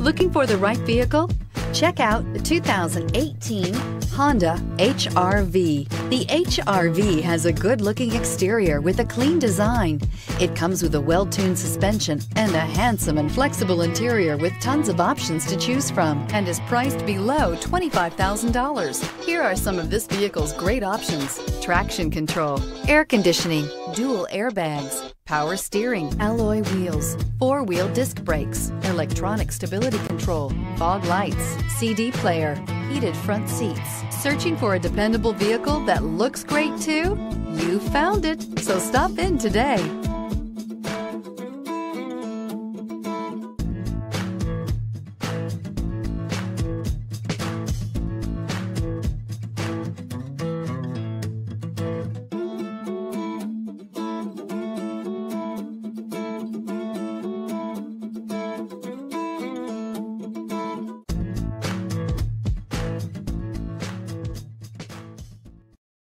Looking for the right vehicle? Check out the 2018 Honda HR-V. The HR-V has a good-looking exterior with a clean design. It comes with a well-tuned suspension and a handsome and flexible interior with tons of options to choose from, and is priced below $25,000. Here are some of this vehicle's great options: traction control, air conditioning, dual airbags, power steering, alloy wheels, four-wheel disc brakes, electronic stability control, fog lights, CD player, heated front seats. Searching for a dependable vehicle that looks great too? You found it, so stop in today.